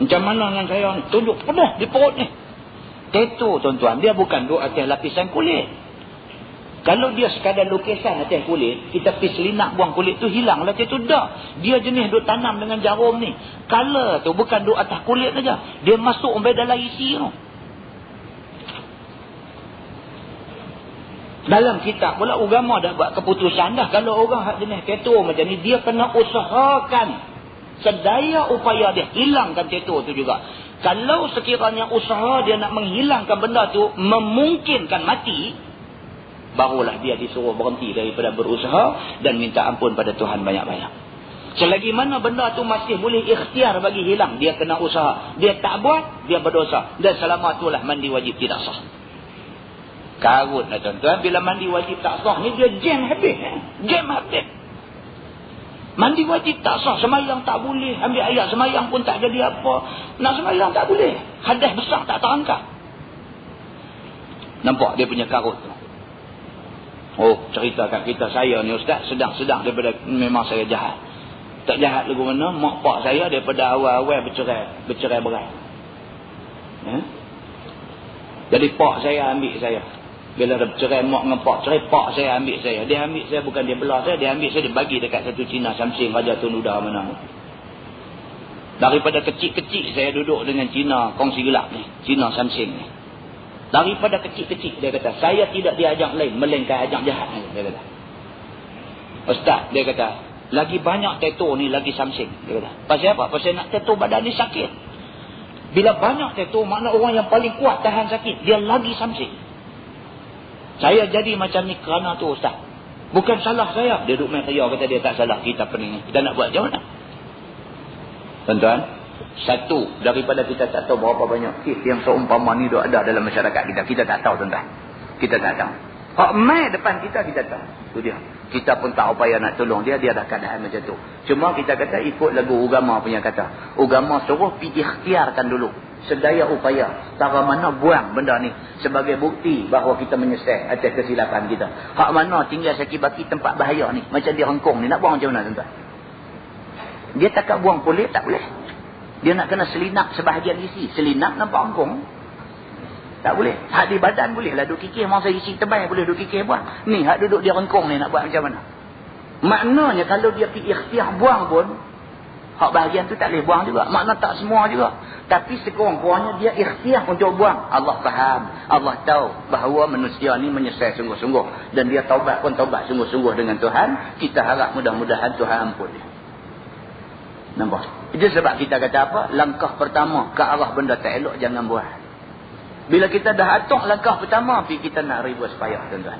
Macam mana dengan saya ni? Tunjuk penuh di perut ni. Tattoo tuan-tuan, dia bukan duk atas lapisan kulit. Kalau dia sekadar lukisan atas kulit, kita pergi selinak buang kulit tu, hilanglah tattoo. Dah. Dia jenis duk tanam dengan jarum ni. Color tu bukan duk atas kulit saja. Dia masuk sampai dalam isi tu. Dalam kitab pula agama dah buat keputusan dah. Kalau orang hak jenis tattoo macam ni, dia kena usahakan sedaya upaya dia hilangkan tattoo tu juga. Kalau sekiranya usaha dia nak menghilangkan benda tu memungkinkan mati, barulah dia disuruh berhenti daripada berusaha dan minta ampun pada Tuhan banyak-banyak. Selagi mana benda tu masih boleh ikhtiar bagi hilang, dia kena usaha. Dia tak buat, dia berdosa. Dan selama itulah mandi wajib tidak sah. Karut lah tuan-tuan, bila mandi wajib tak sah ni dia jam habis. Jam habis. Mandi wajib tak sah, semayang tak boleh. Ambil ayat semayang pun tak jadi apa. Nak semayang tak boleh. Hadas besar tak terangkat. Nampak dia punya karut tu. Oh, cerita kat kita, saya ni ustaz sedang-sedang daripada memang saya jahat. Tak jahat lagu mana, mak pak saya daripada awal-awal bercerai berai. Jadi pak saya ambil saya. Bila dah bercerai mak dengan pak cerai, pak saya ambil saya. Dia ambil saya bukan dia belah saya, dia ambil saya, dia bagi dekat satu Cina Samsing Raja Tun Uda mana. Daripada kecil-kecil saya duduk dengan Cina kongsi gelap ni, Cina Samsing ni. Daripada kecil-kecil dia kata, saya tidak diajak lain melainkan ajak jahat ni, dia kata. Ustaz, dia kata, lagi banyak tattoo ni lagi Samsing, dia kata. Pasal apa? Pasal nak tattoo badan ni sakit. Bila banyak tattoo, makna orang yang paling kuat tahan sakit, dia lagi Samsing. Saya jadi macam ni kerana tu ustaz. Bukan salah saya. Dia duduk main ria kata dia tak salah. Kita pening. Kita nak buat macam mana? Tuan-tuan, satu daripada kita tak tahu berapa banyak kes yang seumpama ni ada dalam masyarakat kita. Kita tak tahu tuan-tuan. Kita tak tahu. Hak mai depan kita tahu. Itu dia. Kita pun tak upaya nak tolong dia. Dia dah keadaan macam tu. Cuma kita kata ikut lagu agama punya kata. Agama suruh pergi ikhtiarkan dulu. Sedaya upaya. Cara mana buang benda ni. Sebagai bukti bahawa kita menyesal atas kesilapan kita. Hak mana tinggal saki-baki tempat bahaya ni. Macam di Hong Kong ni. Nak buang macam mana tuan-tuan? Dia takkan buang kulit tak boleh. Dia nak kena selinap sebahagian isi. Selinap nampak Hong Kong. Tak boleh. Hak di badan boleh lah. Duk kikir masa isi tebal boleh duk kikir buang. Ni hak duduk di Hong Kong ni nak buat macam mana? Maknanya kalau dia pergi ikhtiar buang pun. Hak bahagian tu tak boleh buang juga. Makna tak semua juga. Tapi sekurang-kurangnya dia ikhtiar untuk buang. Allah faham. Allah tahu bahawa manusia ni menyesal sungguh-sungguh. Dan dia taubat pun taubat sungguh-sungguh dengan Tuhan. Kita harap mudah-mudahan Tuhan ampun dia. Nampak? Itu sebab kita kata apa? Langkah pertama ke arah benda tak elok jangan buat. Bila kita dah atok langkah pertama, kita nak reverse payah tuan-tuan.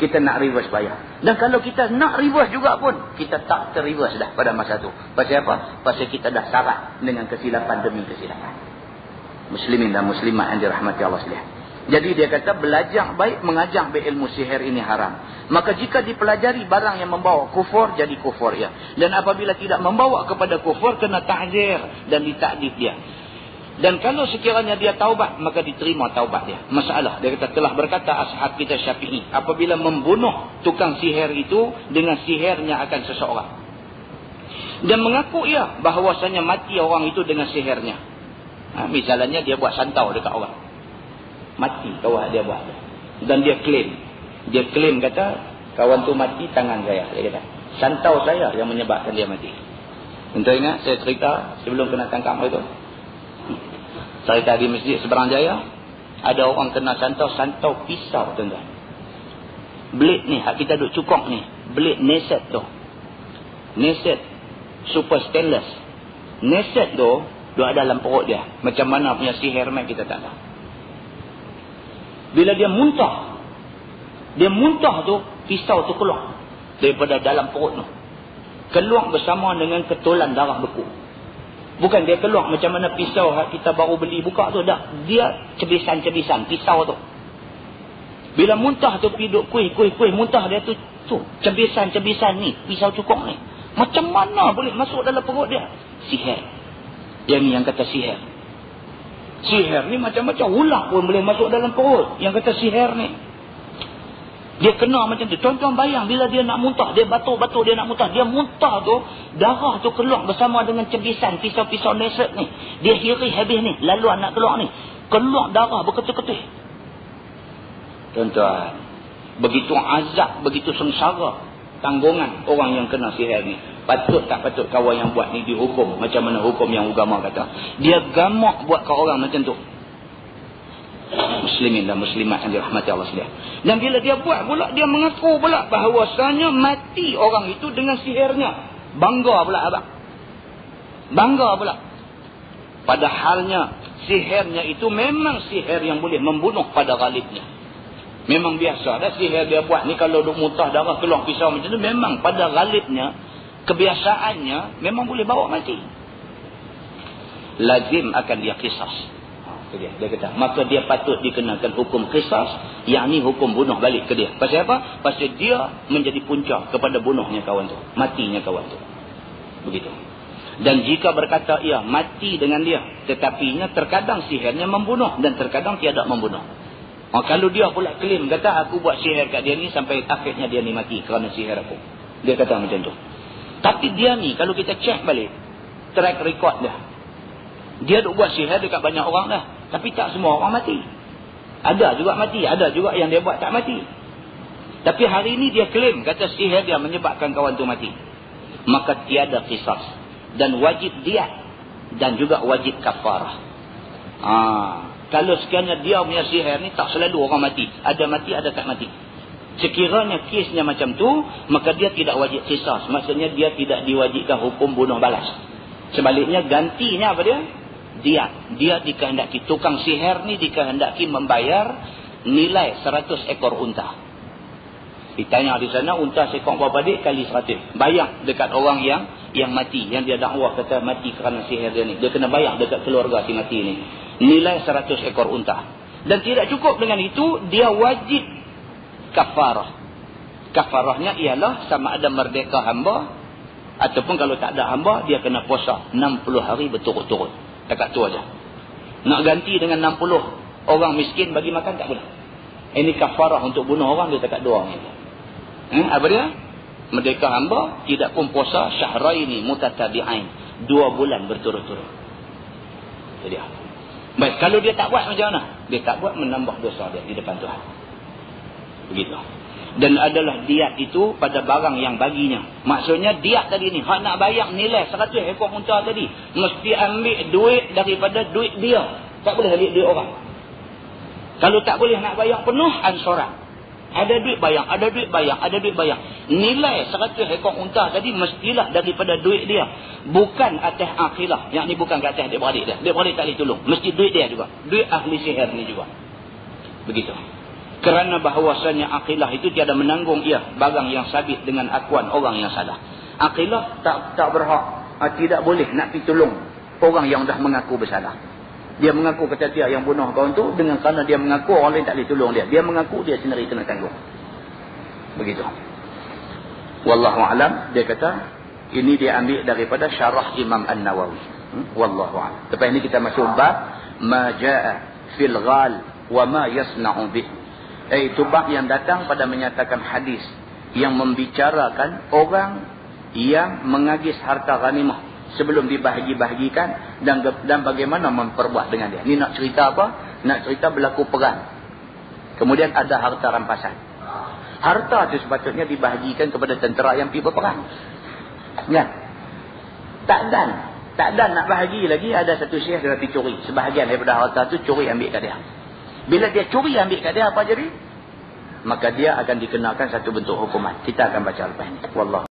Kita nak reverse payah. Dan kalau kita nak reverse juga pun, kita tak ter-reverse dah pada masa tu. Pasal apa? Pasal kita dah syarat dengan kesilapan demi kesilapan. Muslimin dan muslimat yang dirahmati Allah sekalian. Jadi dia kata belajar baik, mengajar baik ilmu sihir ini haram. Maka jika dipelajari barang yang membawa kufur, jadi kufur ya. Dan apabila tidak membawa kepada kufur, kena ta'zir dan ditakdif dia. Dan kalau sekiranya dia taubat, maka diterima taubat dia. Masalah, dia kata telah berkata ashab kita Syafi'i, apabila membunuh tukang sihir itu, dengan sihirnya akan seseorang. Dan mengaku ia bahawasanya mati orang itu dengan sihirnya. Misalnya dia buat santau dekat orang. Mati kawan dia buat. Dan dia klaim. Dia klaim kata, kawan tu mati tangan saya. Dia kata, santau saya yang menyebabkan dia mati. Entah ingat saya cerita sebelum kena tangkap itu. Cerita di masjid Seberang Jaya, ada orang kena santau pisau tuan-tuan. Blade ni, hak kita duk cukok ni, blade neset tu. Neset super stainless. Neset tu duk ada dalam perut dia. Macam mana punya sihir mai kita tak tahu. Bila dia muntah tu, pisau tu keluar daripada dalam perut tu. Keluar bersama dengan ketulan darah beku. Bukan dia keluar macam mana pisau kita baru beli buka tu. Tak. Dia cebisan-cebisan pisau tu. Bila muntah tu pergi duk kuih muntah dia tu cebisan-cebisan ni, pisau cukok ni. Macam mana boleh masuk dalam perut dia? Sihir. Yang ni yang kata sihir. Sihir ni macam-macam. Ular pun boleh masuk dalam perut. Yang kata sihir ni. Dia kena macam tu. Tuan-tuan bayang bila dia nak muntah, dia batuk-batuk dia nak muntah. Dia muntah tu, darah tu keluar bersama dengan cebisan pisau-pisau neset ni. Dia hiri habis ni, lalu nak keluar ni. Keluar darah berketul-ketul. Tuan-tuan, begitu azab, begitu sengsara tanggungan orang yang kena sihir ni. Patut tak patut kawan yang buat ni dihukum macam mana hukum yang agama kata. Dia gamak buat ke orang macam tu. Muslimin dan muslimat yang dirahmati Allah sekalian. Dan bila dia buat pula, dia mengaku pula bahawasanya mati orang itu dengan sihirnya. Bangga pula abang. Bangga pula. Padahalnya sihirnya itu memang sihir yang boleh membunuh pada ghalibnya. Memang biasa dah sihir dia buat ni, kalau duk muntah darah keluar pisau macam tu, memang pada ghalibnya, kebiasaannya memang boleh bawa mati. Lazim akan dia qisas. Dia kata, maka dia patut dikenakan hukum qisas, yakni hukum bunuh balik ke dia. Pasal apa? Pasal dia menjadi punca kepada bunuhnya kawan tu, matinya kawan tu. Begitu. Dan jika berkata ia mati dengan dia, tetapinya terkadang sihirnya membunuh dan terkadang tiada membunuh. Kalau dia pula klaim kata aku buat sihir kat dia ni sampai akhirnya dia ni mati kerana sihir aku. Dia kata macam tu. Tapi dia ni kalau kita cek balik track record dia duk buat sihir dekat banyak orang dah. Tapi tak semua orang mati. Ada juga mati. Ada juga yang dia buat tak mati. Tapi hari ini dia klaim kata sihir dia menyebabkan kawan tu mati. Maka tiada qisas. Dan wajib diat. Dan juga wajib kafarah. Kalau sekiranya dia punya sihir ni tak selalu orang mati. Ada mati, ada tak mati. Sekiranya kesnya macam tu, maka dia tidak wajib qisas. Maksudnya dia tidak diwajibkan hukum bunuh balas. Sebaliknya gantinya apa dia? Dia dikehendaki, tukang sihir ni dikehendaki membayar nilai 100 ekor unta. Ditanya di sana, unta seekor berapa dik kali 100. Bayar dekat orang yang mati, yang dia dakwa kata mati kerana sihir dia ni. Dia kena bayar dekat keluarga si mati ni nilai 100 ekor unta. Dan tidak cukup dengan itu, dia wajib kafarah. Kafarahnya ialah sama ada merdeka hamba, ataupun kalau tak ada hamba, dia kena puasa 60 hari berturut-turut. Dekat tu aja. Nak ganti dengan 60 orang miskin bagi makan tak boleh. Ini kafarah untuk bunuh orang, dia dekat 2 orang. Apa dia? Merdeka hamba, tidak pun puasa syahraini mutatabi'ain, 2 bulan berturut-turut. Jadi baik, kalau dia tak buat macam mana? Dia tak buat, menambah dosa dia di depan Tuhan. Begitu. Dan adalah diat itu pada barang yang baginya. Maksudnya diat tadi ni, hak nak bayar nilai 100 ekor unta tadi, mesti ambil duit daripada duit dia. Tak boleh ambil duit orang. Kalau tak boleh nak bayar penuh, ansoran. Ada duit bayar, ada duit bayar, ada duit bayar. Nilai 100 ekor unta tadi mestilah daripada duit dia. Bukan atas akhilah. Yang ni bukan ke atas adik-beradik dia. Adik-beradik tak boleh tolong. Mesti duit dia juga. Duit ahli sihir ni juga. Begitu. Kerana bahawasanya akilah itu tiada menanggung ia barang yang sabit dengan akuan orang yang salah. Akilah tak berhak, tidak boleh nak pergi tolong orang yang dah mengaku bersalah. Dia mengaku kata dia yang bunuh kawan tu, dengan kerana dia mengaku orang lain tak boleh tolong dia. Dia mengaku dia sendiri kena tanggung. Begitu. Wallahu alam, dia kata ini dia ambil daripada syarah Imam An-Nawawi. Wallahu alam. Lepas ini kita masuk bab ma jaa fil ghal wa ma yasna'u bih. Itu bab yang datang pada menyatakan hadis yang membicarakan orang yang mengagis harta ghanimah sebelum dibahagi-bahagikan dan bagaimana memperbuat dengan dia. Ni nak cerita apa? Nak cerita berlaku perang. Kemudian ada harta rampasan. Harta itu sepatutnya dibahagikan kepada tentera yang pergi berperang. Kan? Tak dan nak bahagi lagi, ada satu syekh dia pergi curi. Sebahagian daripada harta tu curi ambil kat dia. Bila dia curi ambil kat dia, apa jadi? Maka dia akan dikenakan satu bentuk hukuman. Kita akan baca lepas ini. Wallah.